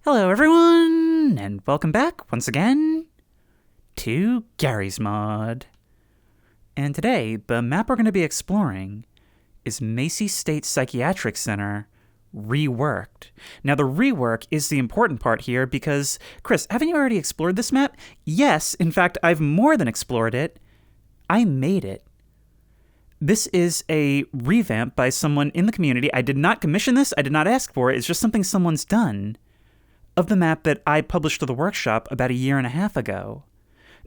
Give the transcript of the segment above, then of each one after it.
Hello everyone, and welcome back once again to Gary's Mod. And today, the map we're going to be exploring is Macey State Psychiatric Center, Reworked. Now the rework is the important part here because, Chris, haven't you already explored this map? Yes, in fact, I've more than explored it. I made it. This is a revamp by someone in the community. I did not commission this, I did not ask for it, it's just something someone's done. Of the map that I published to the workshop about 1.5 years ago.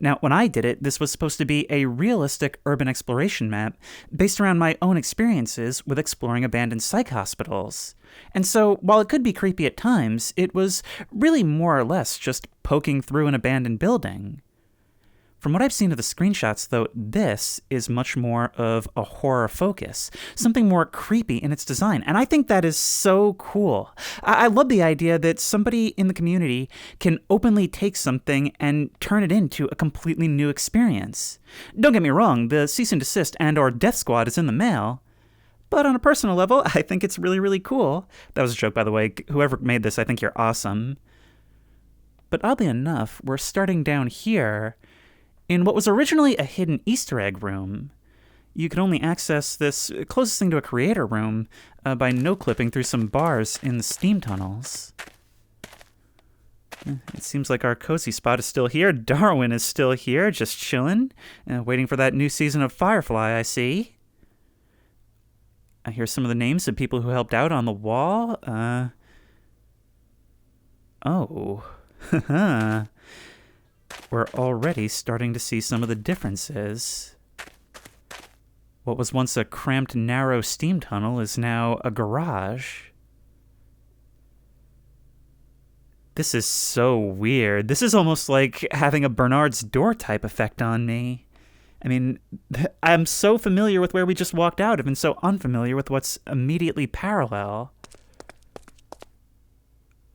Now, when I did it, this was supposed to be a realistic urban exploration map based around my own experiences with exploring abandoned psych hospitals. And so, while it could be creepy at times, it was really more or less just poking through an abandoned building. From what I've seen of the screenshots, though, this is much more of a horror focus, something more creepy in its design, and I think that is so cool. I love the idea that somebody in the community can openly take something and turn it into a completely new experience. Don't get me wrong, the cease and desist and/or death squad is in the mail, but on a personal level, I think it's really, really cool. That was a joke, by the way. Whoever made this, I think you're awesome. But oddly enough, we're starting down here in what was originally a hidden Easter egg room. You could only access this closest thing to a creator room by no-clipping through some bars in the steam tunnels. It seems like our cozy spot is still here. Darwin is still here, just chilling, waiting for that new season of Firefly, I see. I hear some of the names of people who helped out on the wall. Oh. We're already starting to see some of the differences. What was once a cramped, narrow steam tunnel is now a garage. This is so weird. This is almost like having a Bernard's door type effect on me. I mean, I'm so familiar with where we just walked out of and so unfamiliar with what's immediately parallel.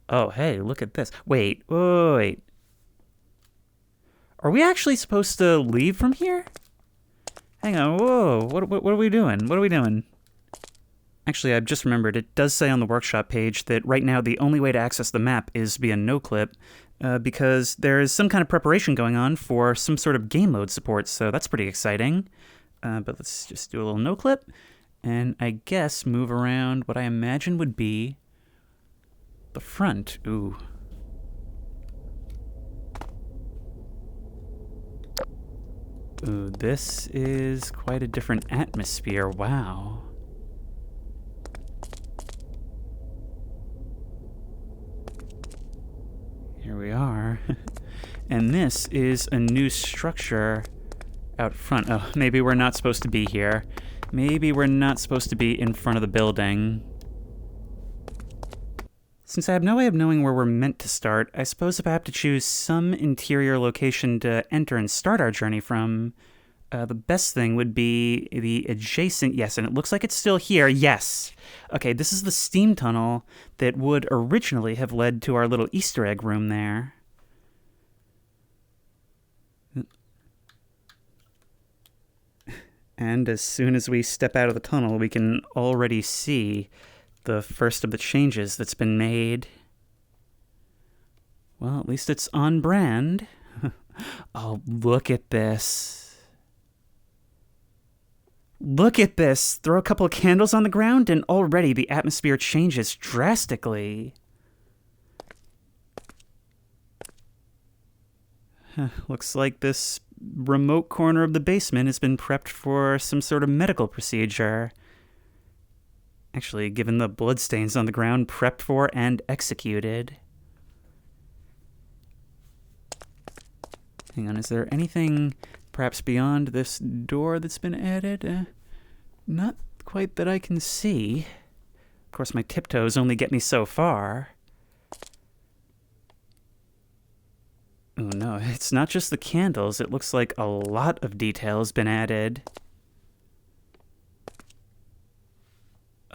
Oh, hey, look at this. Wait. Are we actually supposed to leave from here? Hang on, whoa, what are we doing? What are we doing? Actually, I've just remembered, it does say on the workshop page that right now the only way to access the map is via no-clip, because there is some kind of preparation going on for some sort of game mode support, so that's pretty exciting. But let's just do a little no-clip, and I guess move around what I imagine would be the front. Ooh. Ooh, this is quite a different atmosphere. Wow. Here we are. And this is a new structure out front. Oh, maybe we're not supposed to be here. Maybe we're not supposed to be in front of the building. Since I have no way of knowing where we're meant to start, I suppose if I have to choose some interior location to enter and start our journey from, the best thing would be the adjacent... Yes, and it looks like it's still here. Yes! Okay, this is the steam tunnel that would originally have led to our little Easter egg room there. And as soon as we step out of the tunnel, we can already see the first of the changes that's been made. Well, at least it's on brand. Oh, look at this. Look at this. Throw a couple of candles on the ground and already the atmosphere changes drastically. Looks like this remote corner of the basement has been prepped for some sort of medical procedure. Actually, given the bloodstains on the ground, prepped for and executed. Hang on, is there anything perhaps beyond this door that's been added? Not quite that I can see. Of course, my tiptoes only get me so far. Oh no, it's not just the candles. It looks like a lot of detail has been added.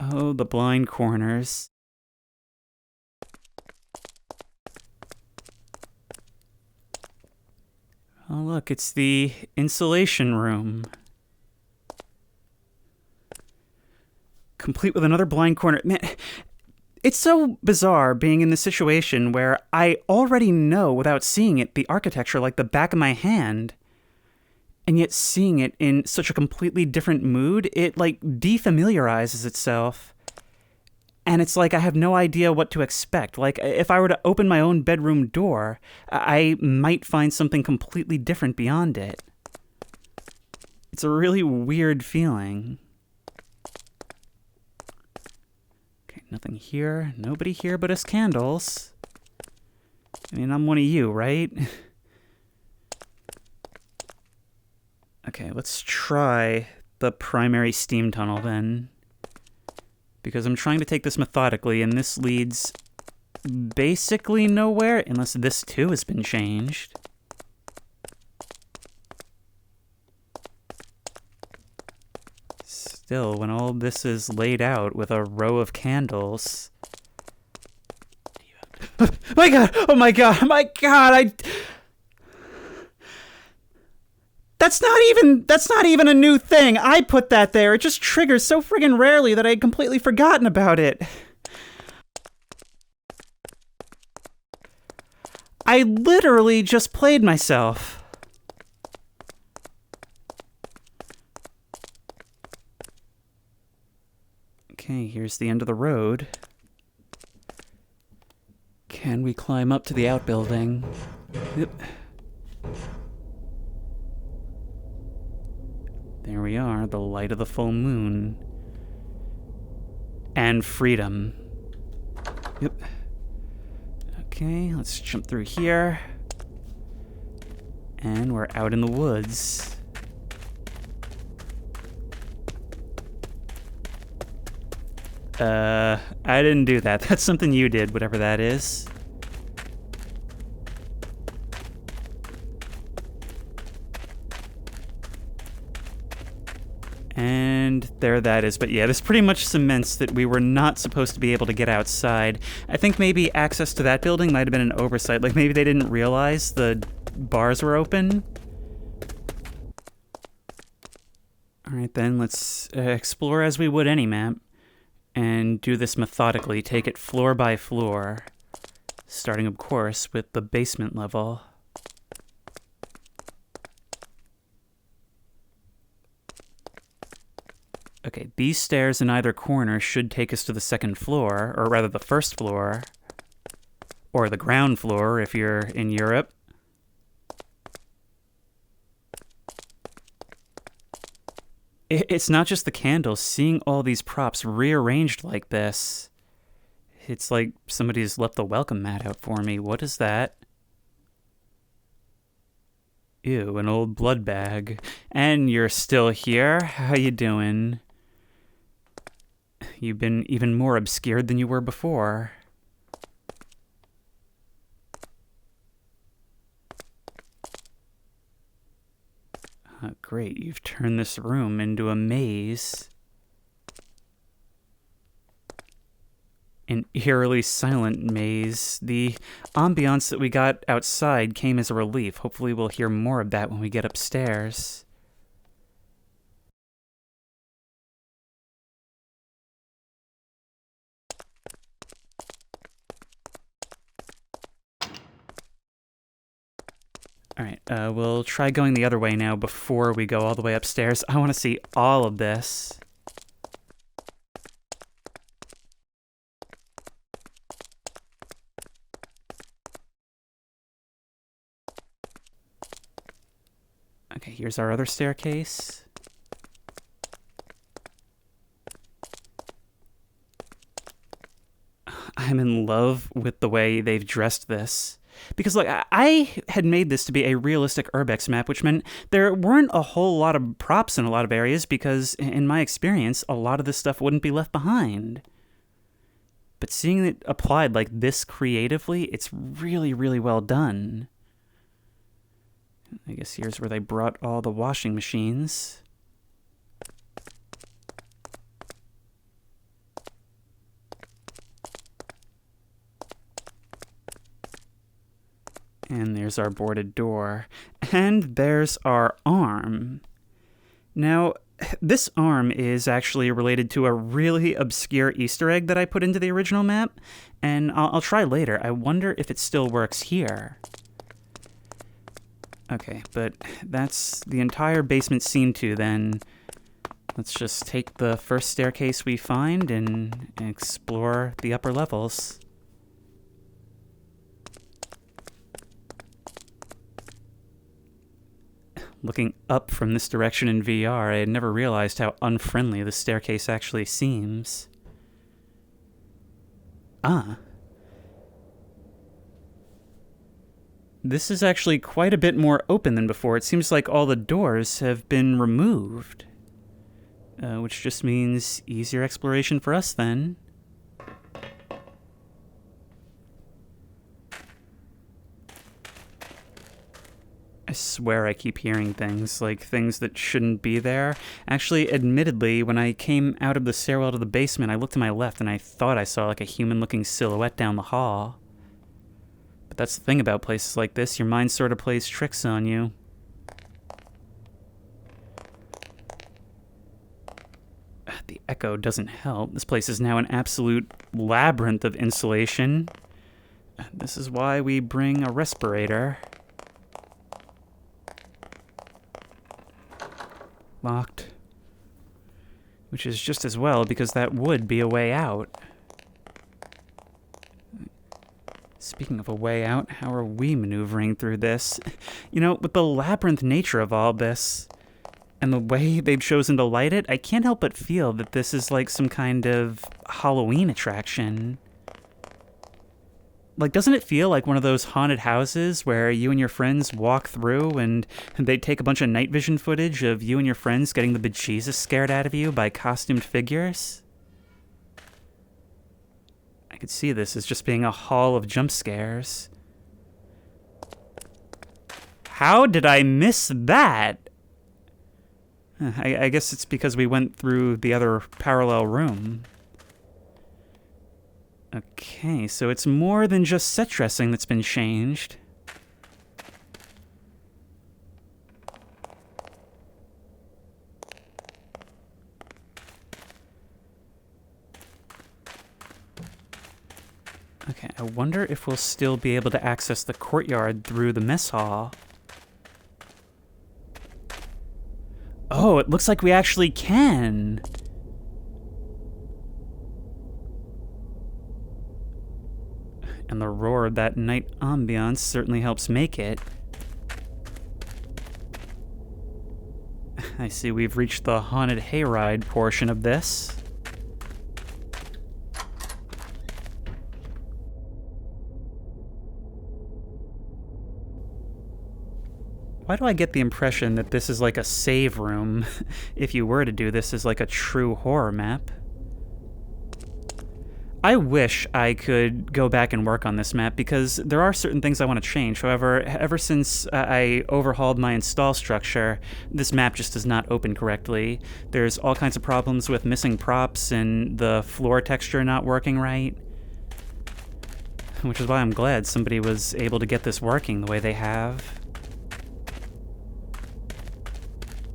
Oh, the blind corners. Oh, look, it's the insulation room. Complete with another blind corner. Man, It's so bizarre being in this situation where I already know without seeing it the architecture like the back of my hand, and yet seeing it in such a completely different mood, it like defamiliarizes itself. And it's like I have no idea what to expect. Like, if I were to open my own bedroom door, I might find something completely different beyond it. It's a really weird feeling. Okay, nothing here. Nobody here but us candles. I mean, I'm one of you, right? Okay, let's try the primary steam tunnel then. Because I'm trying to take this methodically, and this leads basically nowhere, unless this too has been changed. Still, when all this is laid out with a row of candles... my god! Oh my god! My god! That's not even a new thing. I put that there. It just triggers so friggin' rarely that I had completely forgotten about it. I literally just played myself. Okay, here's the end of the road. Can we climb up to the outbuilding? Yep. There we are, the light of the full moon. And freedom. Yep. Okay, let's jump through here. And we're out in the woods. I didn't do that. That's something you did, whatever that is. And there that is. But yeah, this pretty much cements that we were not supposed to be able to get outside. I think maybe access to that building might have been an oversight. Like maybe they didn't realize the bars were open. Alright then, let's explore as we would any map. And do this methodically. Take it floor by floor. Starting, of course, with the basement level. Okay, these stairs in either corner should take us to the second floor, or rather the first floor, or the ground floor if you're in Europe. It's not just the candles. Seeing all these props rearranged like this, it's like somebody's left the welcome mat out for me. What is that? Ew, an old blood bag. And you're still here? How you doing? You've been even more obscured than you were before. Great, you've turned this room into a maze. An eerily silent maze. The ambiance that we got outside came as a relief. Hopefully we'll hear more of that when we get upstairs. Alright, we'll try going the other way now before we go all the way upstairs. I want to see all of this. Okay, here's our other staircase. I'm in love with the way they've dressed this. Because, like, I had made this to be a realistic urbex map, which meant there weren't a whole lot of props in a lot of areas because, in my experience, a lot of this stuff wouldn't be left behind. But seeing it applied like this creatively, it's really, really well done. I guess here's where they brought all the washing machines. And there's our boarded door. And there's our arm. Now, This arm is actually related to a really obscure Easter egg that I put into the original map, and I'll try later. I wonder if it still works here. Okay, but that's the entire basement scene 2 then. Let's just take the first staircase we find and explore the upper levels. Looking up from this direction in VR, I had never realized how unfriendly the staircase actually seems. This is actually quite a bit more open than before. It seems like all the doors have been removed. Which just means easier exploration for us then. I swear I keep hearing things, like things that shouldn't be there. Actually, admittedly, when I came out of the stairwell to the basement, I looked to my left and I thought I saw like a human-looking silhouette down the hall. But that's the thing about places like this, your mind sort of plays tricks on you. The echo doesn't help. This place is now an absolute labyrinth of insulation. This is why we bring a respirator. Locked. Which is just as well, because that would be a way out. Speaking of a way out, how are we maneuvering through this? You know, with the labyrinth nature of all this, and the way they've chosen to light it, I can't help but feel that this is like some kind of Halloween attraction. Like, doesn't it feel like one of those haunted houses where you and your friends walk through and they take a bunch of night vision footage of you and your friends getting the bejesus scared out of you by costumed figures? I could see this as just being a hall of jump scares. How did I miss that? I guess it's because we went through the other parallel room. Okay, so it's more than just set dressing that's been changed. Okay, I wonder if we'll still be able to access the courtyard through the mess hall. Oh, it looks like we actually can. And the roar of that night ambiance certainly helps make it. I see we've reached the haunted hayride portion of this. Why do I get the impression that this is like a save room, if you were to do this as like a true horror map? I wish I could go back and work on this map because there are certain things I want to change. However, ever since I overhauled my install structure, this map just does not open correctly. There's all kinds of problems with missing props and the floor texture not working right. Which is why I'm glad somebody was able to get this working the way they have.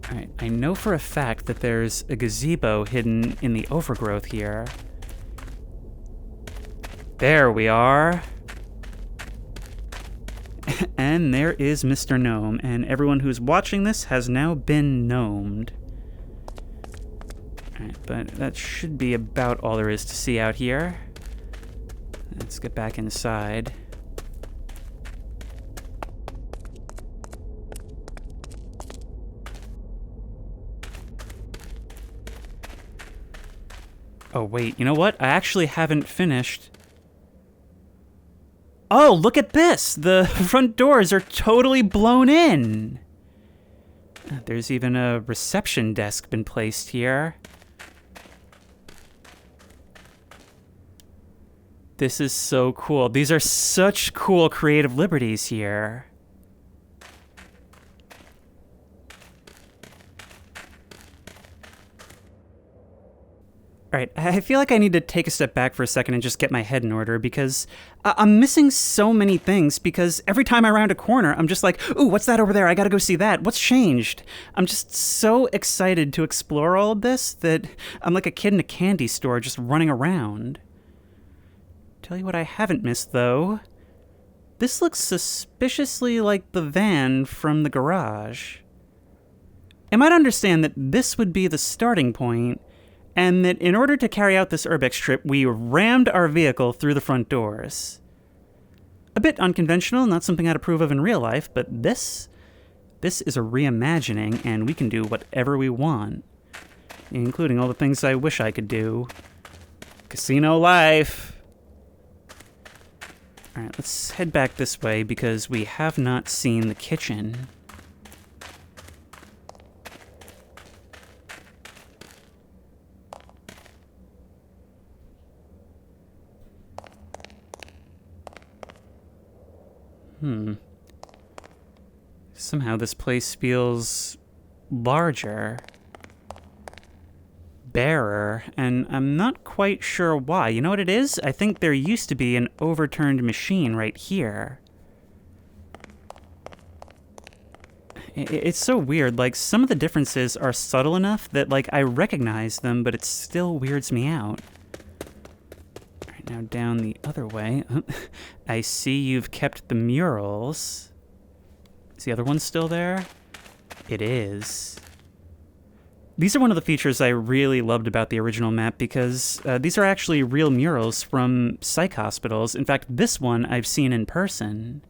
Alright, I know for a fact that there's a gazebo hidden in the overgrowth here. There we are. And there is Mr. Gnome, and everyone who's watching this has now been gnomed. Alright, but that should be about all there is to see out here. Let's get back inside. Oh, wait, you know what? I actually haven't finished. Oh, look at this! The front doors are totally blown in! There's even a reception desk been placed here. This is so cool. These are such cool creative liberties here. All right, I feel like I need to take a step back for a second and just get my head in order because I'm missing so many things because every time I round a corner, I'm just like, ooh, what's that over there? I gotta go see that. What's changed? I'm just so excited to explore all of this that I'm like a kid in a candy store just running around. Tell you what I haven't missed, though. This looks suspiciously like the van from the garage. Am I to understand that this would be the starting point, and that in order to carry out this urbex trip, we rammed our vehicle through the front doors? A bit unconventional, not something I'd approve of in real life, but this is a reimagining, and we can do whatever we want, including all the things I wish I could do. Casino life. All right, let's head back this way because we have not seen the kitchen. Somehow this place feels larger, barer, and I'm not quite sure why. You know what it is? I think there used to be an overturned machine right here. It's so weird. Like, some of the differences are subtle enough that, like, I recognize them, but it still weirds me out. Now down the other way. I see you've kept the murals. Is the other one still there? It is. These are one of the features I really loved about the original map because these are actually real murals from psych hospitals. In fact, this one I've seen in person.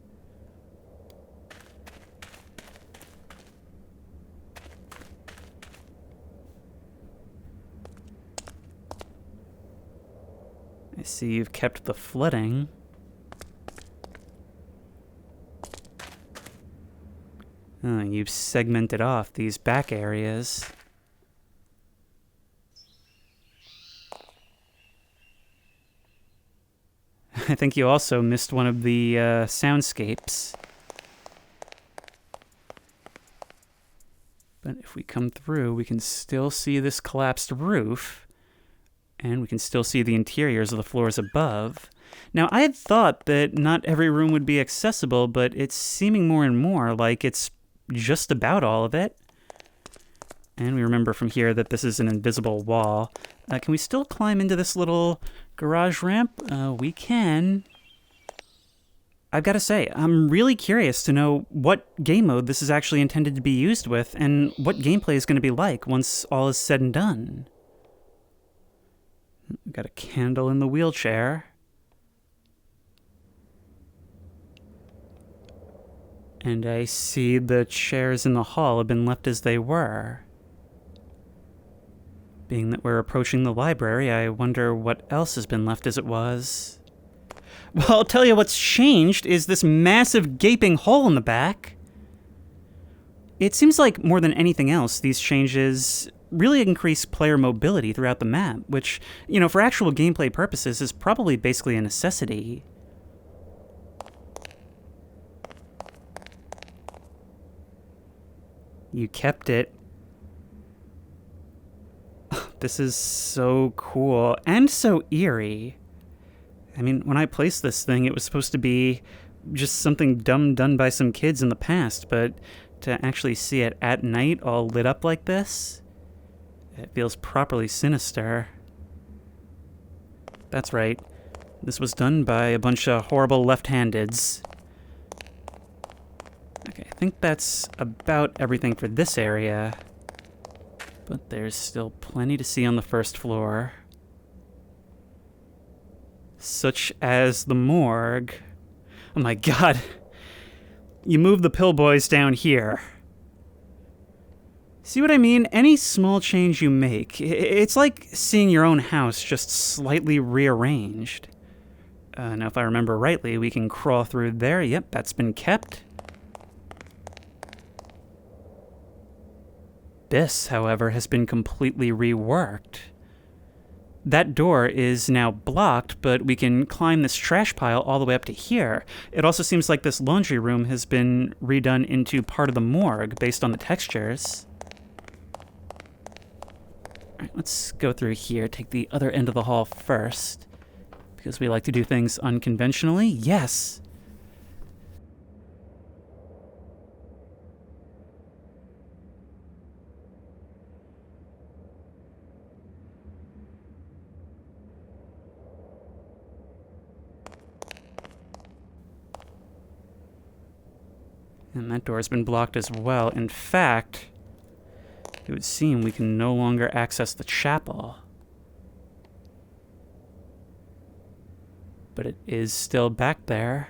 I see you've kept the flooding. You've segmented off these back areas. I think you also missed one of the soundscapes. But if we come through, we can still see this collapsed roof. And we can still see the interiors of the floors above. Now, I had thought that not every room would be accessible, but it's seeming more and more like it's just about all of it. And we remember from here that this is an invisible wall. Can we still climb into this little garage ramp? We can. I've got to say, I'm really curious to know what game mode this is actually intended to be used with, and what gameplay is going to be like once all is said and done. We've got a candle in the wheelchair. And I see the chairs in the hall have been left as they were. Being that we're approaching the library, I wonder what else has been left as it was. Well, I'll tell you what's changed is this massive gaping hole in the back. It seems like more than anything else, these changes really increase player mobility throughout the map, which, you know, for actual gameplay purposes is probably basically a necessity. You kept it. This is so cool and so eerie. I mean, when I placed this thing, it was supposed to be just something dumb done by some kids in the past, but to actually see it at night all lit up like this, it feels properly sinister. That's right. This was done by a bunch of horrible left-handeds. Okay, I think that's about everything for this area. But there's still plenty to see on the first floor. Such as the morgue. Oh my god. You move the pill boys down here. See what I mean? Any small change you make, it's like seeing your own house just slightly rearranged. Now, if I remember rightly, we can crawl through there. Yep, that's been kept. This, however, has been completely reworked. That door is now blocked, but we can climb this trash pile all the way up to here. It also seems like this laundry room has been redone into part of the morgue based on the textures. Alright, let's go through here, take the other end of the hall first, because we like to do things unconventionally. Yes! And that door's been blocked as well. In fact, it would seem we can no longer access the chapel. But it is still back there.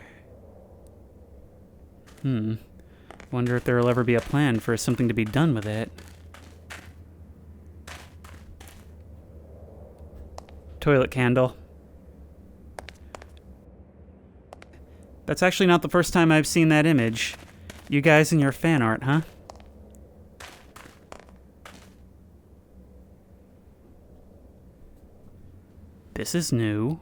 Wonder if there will ever be a plan for something to be done with it. Toilet candle. That's actually not the first time I've seen that image. You guys and your fan art, huh? This is new.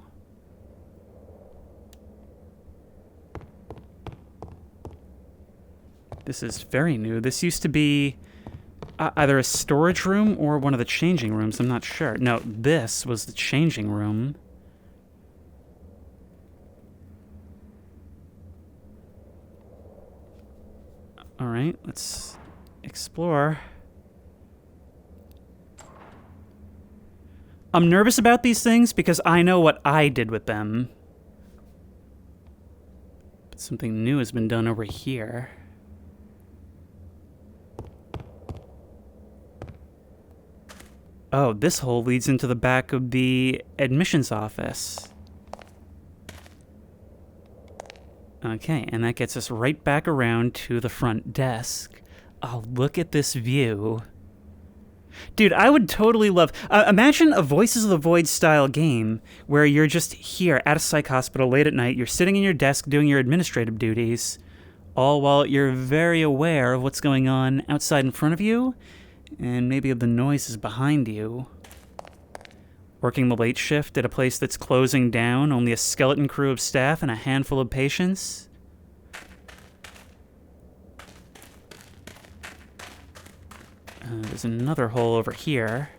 This is very new. This used to be either a storage room or one of the changing rooms. I'm not sure. No, this was the changing room. All right, let's explore. I'm nervous about these things because I know what I did with them. But something new has been done over here. Oh, this hole leads into the back of the admissions office. Okay, and that gets us right back around to the front desk. Oh, look at this view. Dude, I would totally love... imagine a Voices of the Void style game where you're just here at a psych hospital late at night, you're sitting in your desk doing your administrative duties, all while you're very aware of what's going on outside in front of you, and maybe of the noises behind you. Working the late shift at a place that's closing down, only a skeleton crew of staff and a handful of patients. There's another hole over here.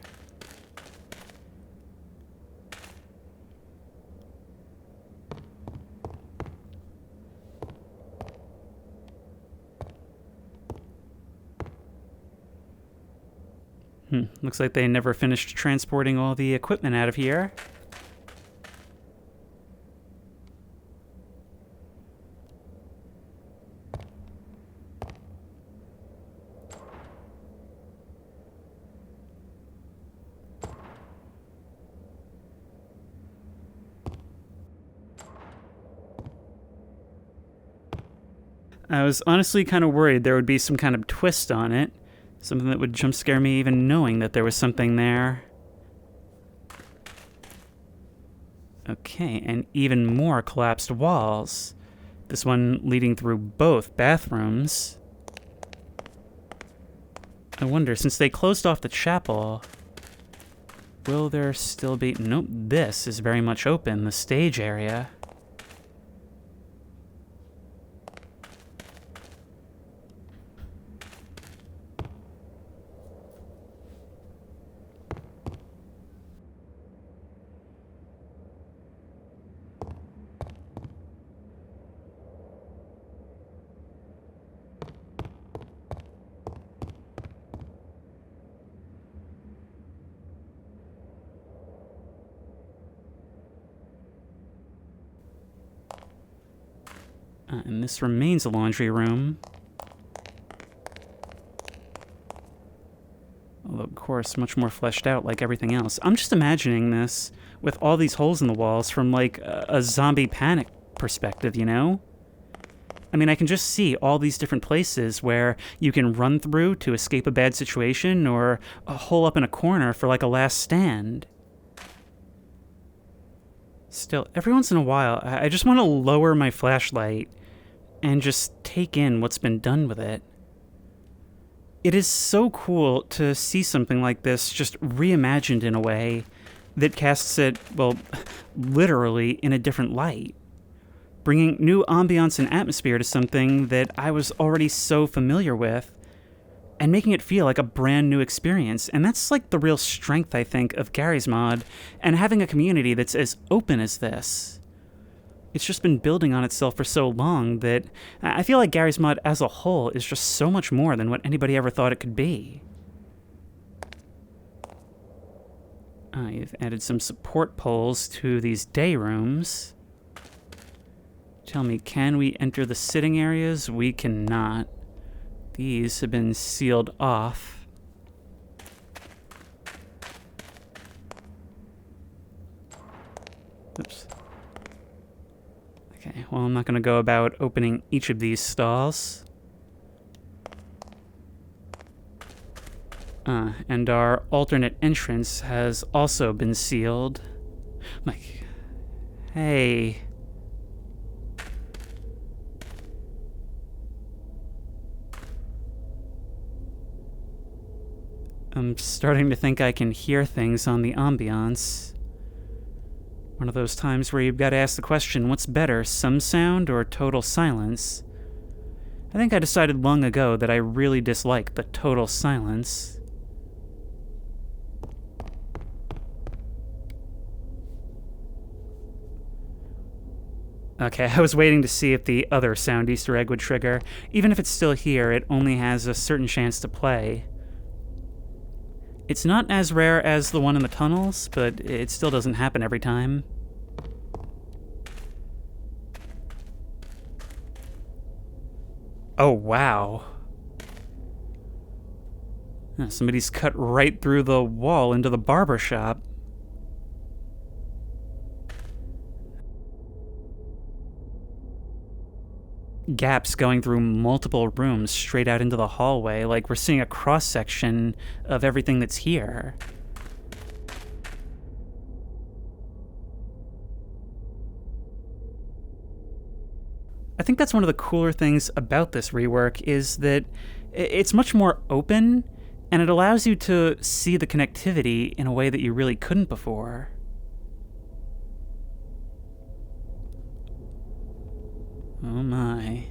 Looks like they never finished transporting all the equipment out of here. I was honestly kind of worried there would be some kind of twist on it. Something that would jump scare me even knowing that there was something there. Okay, and even more collapsed walls. This one leading through both bathrooms. I wonder, since they closed off the chapel, will there still be... Nope, this is very much open, the stage area. And this remains a laundry room. Although, of course, much more fleshed out like everything else. I'm just imagining this with all these holes in the walls from, like, a zombie panic perspective, you know? I mean, I can just see all these different places where you can run through to escape a bad situation, or a hole up in a corner for, like, a last stand. Still, every once in a while, I just want to lower my flashlight and just take in what's been done with it. It is so cool to see something like this just reimagined in a way that casts it, well, literally in a different light, bringing new ambiance and atmosphere to something that I was already so familiar with, and making it feel like a brand new experience. And that's like the real strength, I think, of Garry's Mod, and having a community that's as open as this. It's just been building on itself for so long that I feel like Garry's Mod as a whole is just so much more than what anybody ever thought it could be. You've added some support poles to these day rooms. Tell me, can we enter the sitting areas? We cannot. These have been sealed off. Oops. Okay, well, I'm not going to go about opening each of these stalls. And our alternate entrance has also been sealed. Mike, hey. I'm starting to think I can hear things on the ambiance. One of those times where you've got to ask the question, what's better, some sound or total silence? I think I decided long ago that I really dislike the total silence. Okay, I was waiting to see if the other sound Easter egg would trigger. Even if it's still here, it only has a certain chance to play. It's not as rare as the one in the tunnels, but it still doesn't happen every time. Oh, wow. Somebody's cut right through the wall into the barber shop. Gaps going through multiple rooms straight out into the hallway, like we're seeing a cross-section of everything that's here. I think that's one of the cooler things about this rework is that it's much more open, and it allows you to see the connectivity in a way that you really couldn't before. Oh my.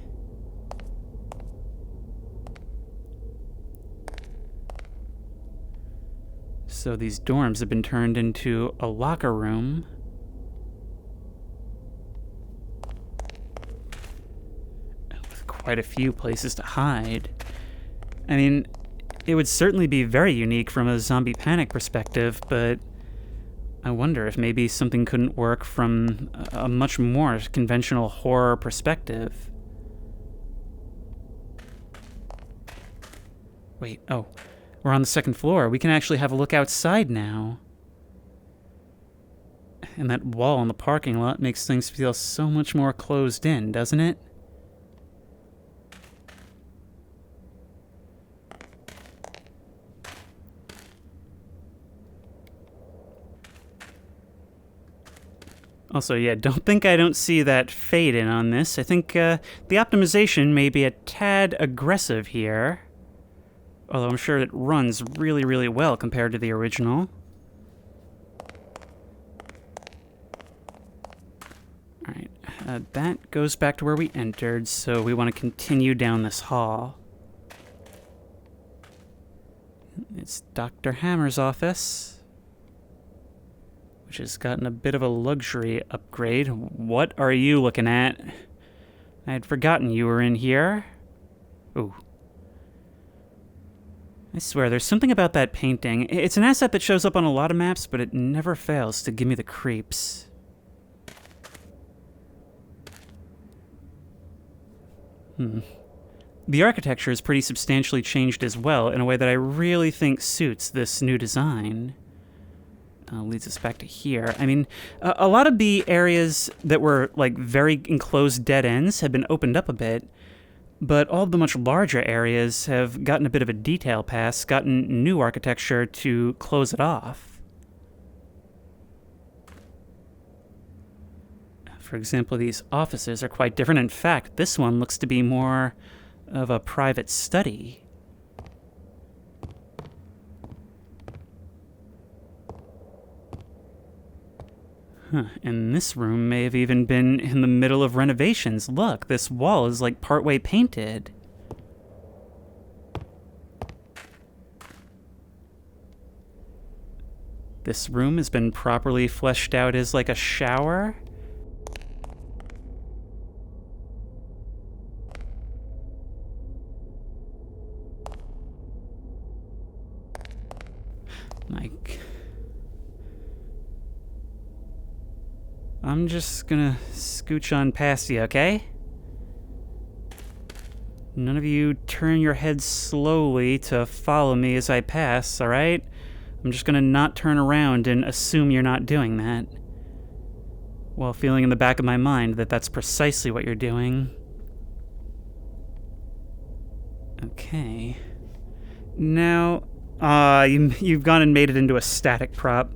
So these dorms have been turned into a locker room. With quite a few places to hide. I mean, it would certainly be very unique from a zombie panic perspective, but I wonder if maybe something couldn't work from a much more conventional horror perspective. Wait, oh, we're on the second floor. We can actually have a look outside now. And that wall in the parking lot makes things feel so much more closed in, doesn't it? Also, yeah, don't think I don't see that fade in on this. I think the optimization may be a tad aggressive here. Although I'm sure it runs really, really well compared to the original. Alright, that goes back to where we entered, so we want to continue down this hall. It's Dr. Hammer's office, which has gotten a bit of a luxury upgrade. What are you looking at? I had forgotten you were in here. Ooh. I swear, there's something about that painting. It's an asset that shows up on a lot of maps, but it never fails to give me the creeps. The architecture is pretty substantially changed as well, in a way that I really think suits this new design. Leads us back to here. I mean, a lot of the areas that were, like, very enclosed dead ends have been opened up a bit, but all of the much larger areas have gotten a bit of a detail pass, gotten new architecture to close it off. For example, these offices are quite different. In fact, this one looks to be more of a private study. And this room may have even been in the middle of renovations. Look, this wall is like partway painted. This room has been properly fleshed out as like a shower. Like, I'm just gonna scooch on past you, okay? None of you turn your heads slowly to follow me as I pass, alright? I'm just gonna not turn around and assume you're not doing that, while feeling in the back of my mind that that's precisely what you're doing. Okay. Now, you've gone and made it into a static prop.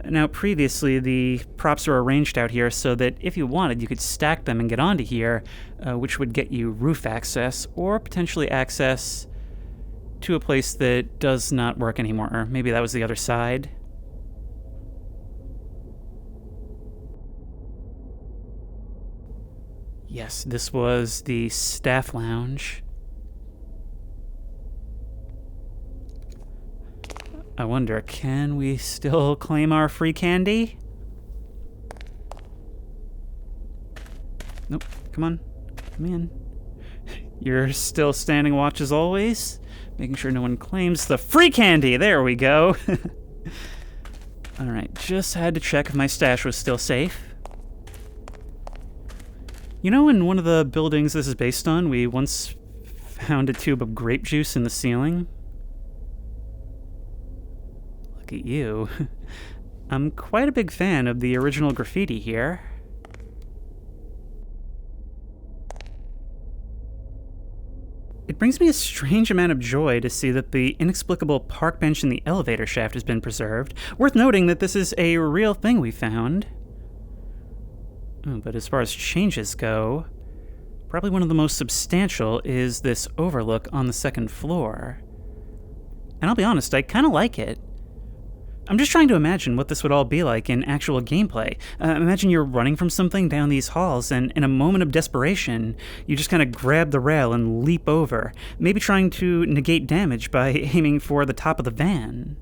Now, previously, the props were arranged out here so that if you wanted, you could stack them and get onto here, which would get you roof access, or potentially access to a place that does not work anymore. Or maybe that was the other side. Yes, this was the staff lounge. I wonder, can we still claim our free candy? Nope, come on, come in. You're still standing watch as always, making sure no one claims the free candy. There we go. All right, just had to check if my stash was still safe. You know, in one of the buildings this is based on, we once found a tube of grape juice in the ceiling. Look at you. I'm quite a big fan of the original graffiti here. It brings me a strange amount of joy to see that the inexplicable park bench in the elevator shaft has been preserved. Worth noting that this is a real thing we found. Oh, but as far as changes go, probably one of the most substantial is this overlook on the second floor. And I'll be honest, I kind of like it. I'm just trying to imagine what this would all be like in actual gameplay. Imagine you're running from something down these halls, and in a moment of desperation, you just kind of grab the rail and leap over, maybe trying to negate damage by aiming for the top of the van.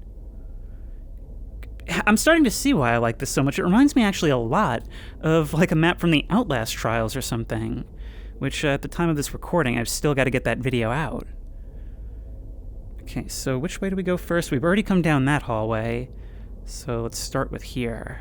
I'm starting to see why I like this so much. It reminds me actually a lot of like a map from the Outlast trials or something, which at the time of this recording, I've still got to get that video out. Okay, so which way do we go first? We've already come down that hallway, so let's start with here.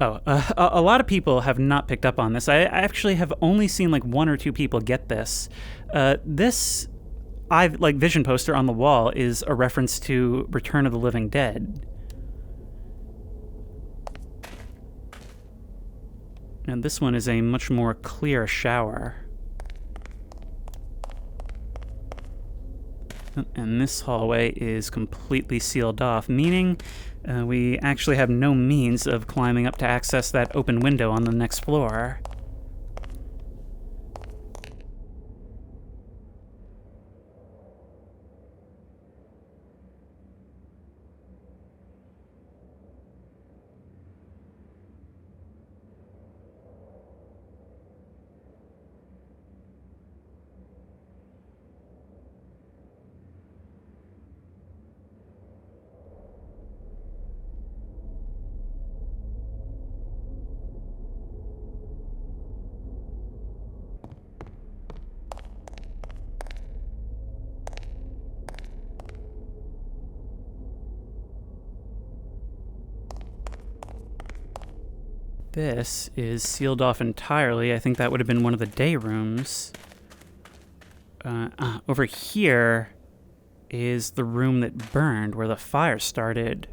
Oh, a lot of people have not picked up on this. I actually have only seen like one or two people get this. This vision poster on the wall is a reference to Return of the Living Dead. And this one is a much more clear shower. And this hallway is completely sealed off, meaning we actually have no means of climbing up to access that open window on the next floor. This is sealed off entirely. I think that would have been one of the day rooms. Over here is the room that burned, where the fire started.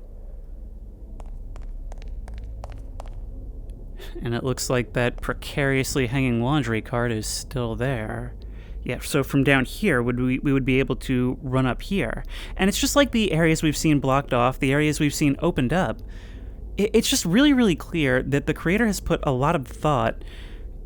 And it looks like that precariously hanging laundry cart is still there. Yeah, so from down here, we would be able to run up here. And it's just like the areas we've seen blocked off, the areas we've seen opened up. It's just really, really clear that the creator has put a lot of thought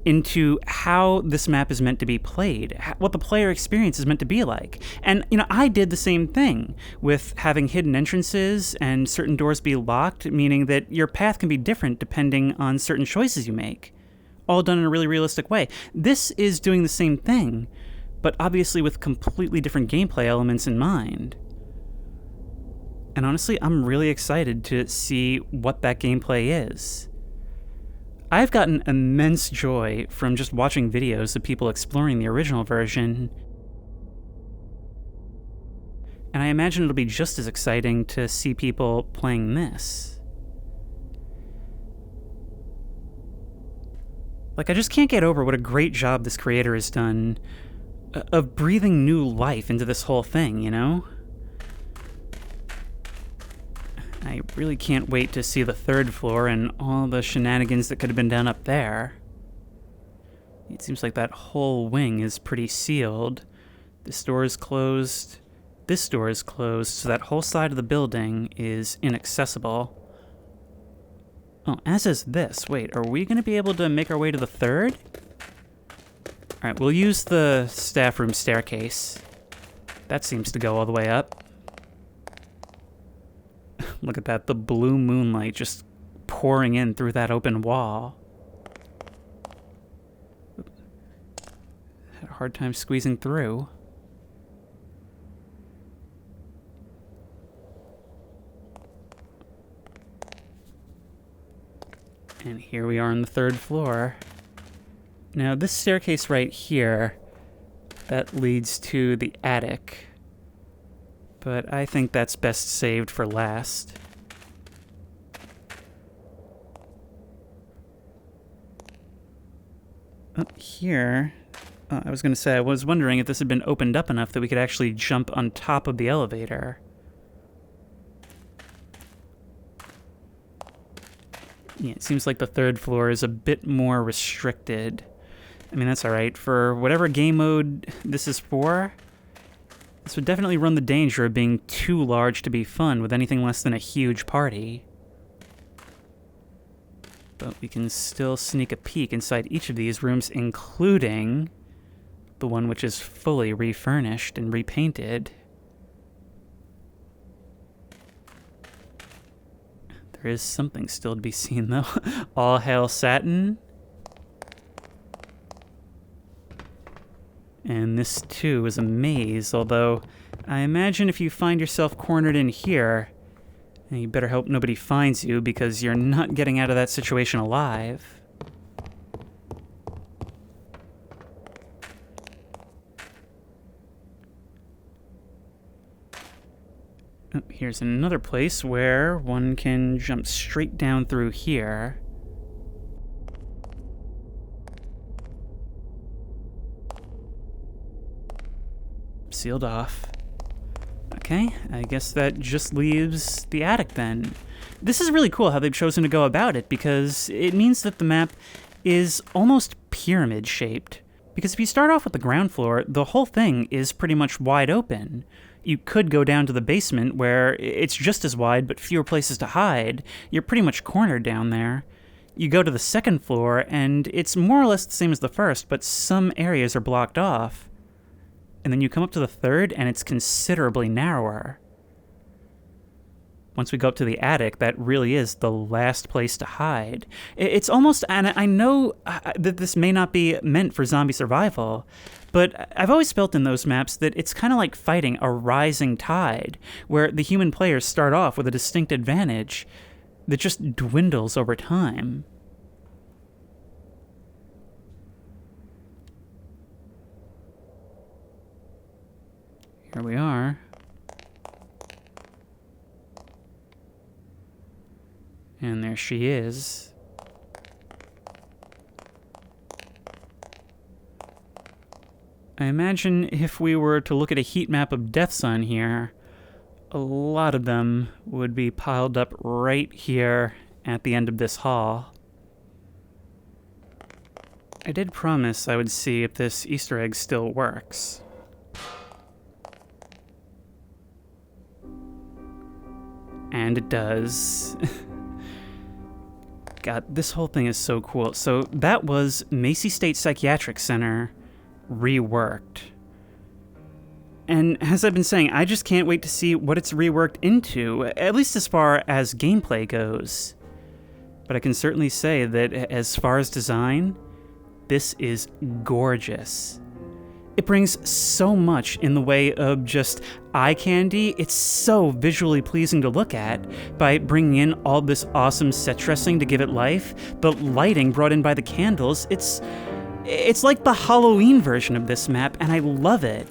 into how this map is meant to be played, what the player experience is meant to be like. And, I did the same thing with having hidden entrances and certain doors be locked, meaning that your path can be different depending on certain choices you make, all done in a really realistic way. This is doing the same thing, but obviously with completely different gameplay elements in mind. And honestly, I'm really excited to see what that gameplay is. I've gotten immense joy from just watching videos of people exploring the original version, and I imagine it'll be just as exciting to see people playing this. Like, I just can't get over what a great job this creator has done of breathing new life into this whole thing, I really can't wait to see the third floor and all the shenanigans that could have been done up there. It seems like that whole wing is pretty sealed. This door is closed. This door is closed, so that whole side of the building is inaccessible. Oh, as is this. Wait, are we going to be able to make our way to the third? Alright, we'll use the staff room staircase. That seems to go all the way up. Look at that, the blue moonlight just pouring in through that open wall. Had a hard time squeezing through. And here we are on the third floor. Now, this staircase right here, that leads to the attic. But I think that's best saved for last. Up here, I was going to say, I was wondering if this had been opened up enough that we could actually jump on top of the elevator. Yeah, it seems like the third floor is a bit more restricted. I mean, that's alright. For whatever game mode this is for, this would definitely run the danger of being too large to be fun with anything less than a huge party. But we can still sneak a peek inside each of these rooms, including the one which is fully refurnished and repainted. There is something still to be seen, though. All hail satin. And this, too, is a maze, although I imagine if you find yourself cornered in here, you better hope nobody finds you, because you're not getting out of that situation alive. Oh, here's another place where one can jump straight down through here. Sealed off. Okay, I guess that just leaves the attic then. This is really cool how they've chosen to go about it, because it means that the map is almost pyramid-shaped. Because if you start off with the ground floor, the whole thing is pretty much wide open. You could go down to the basement, where it's just as wide but fewer places to hide. You're pretty much cornered down there. You go to the second floor, and it's more or less the same as the first, but some areas are blocked off. And then you come up to the third, and it's considerably narrower. Once we go up to the attic, that really is the last place to hide. It's almost, and I know that this may not be meant for zombie survival, but I've always felt in those maps that it's kind of like fighting a rising tide, where the human players start off with a distinct advantage that just dwindles over time. Here we are. And there she is. I imagine if we were to look at a heat map of deaths on here, a lot of them would be piled up right here at the end of this hall. I did promise I would see if this Easter egg still works. And it does. God, this whole thing is so cool. So that was Macey State Psychiatric Center reworked. And as I've been saying, I just can't wait to see what it's reworked into, at least as far as gameplay goes. But I can certainly say that as far as design, this is gorgeous. It brings so much in the way of just eye candy. It's so visually pleasing to look at by bringing in all this awesome set dressing to give it life. The lighting brought in by the candles, it's like the Halloween version of this map, and I love it.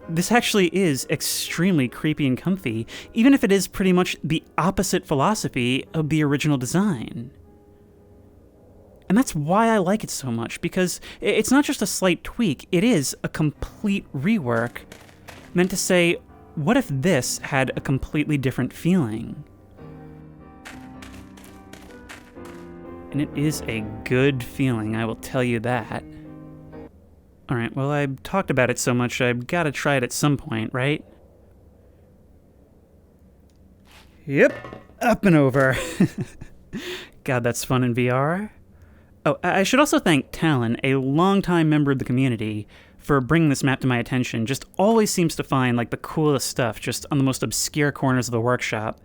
This actually is extremely creepy and comfy, even if it is pretty much the opposite philosophy of the original design. And that's why I like it so much, because it's not just a slight tweak, it is a complete rework meant to say, what if this had a completely different feeling? And it is a good feeling, I will tell you that. Alright, well, I've talked about it so much, I've got to try it at some point, right? Yep, up and over. God, that's fun in VR. Oh, I should also thank Talon, a longtime member of the community, for bringing this map to my attention. Just always seems to find, like, the coolest stuff just on the most obscure corners of the workshop.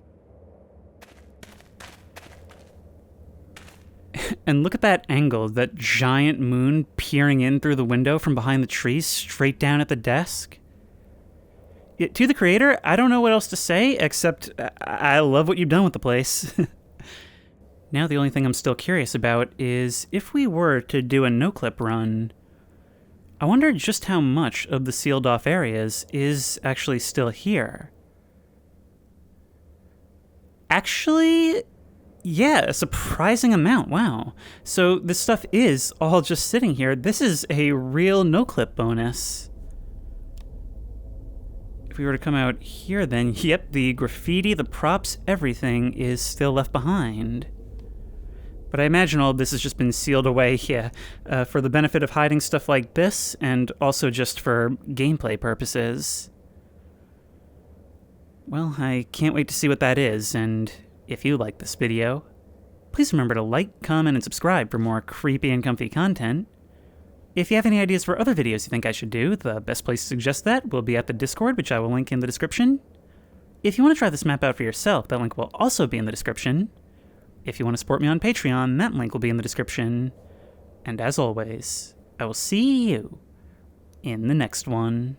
And look at that angle, that giant moon peering in through the window from behind the trees straight down at the desk. To the creator, I don't know what else to say, except I love what you've done with the place. Now the only thing I'm still curious about is if we were to do a no-clip run, I wonder just how much of the sealed off areas is actually still here. Actually, yeah, a surprising amount, wow. So this stuff is all just sitting here. This is a real no-clip bonus. If we were to come out here then, yep, the graffiti, the props, everything is still left behind. But I imagine all of this has just been sealed away, yeah, for the benefit of hiding stuff like this, and also just for gameplay purposes. Well, I can't wait to see what that is, and if you like this video, please remember to like, comment, and subscribe for more creepy and comfy content. If you have any ideas for other videos you think I should do, the best place to suggest that will be at the Discord, which I will link in the description. If you want to try this map out for yourself, that link will also be in the description. If you want to support me on Patreon, that link will be in the description. And as always, I will see you in the next one.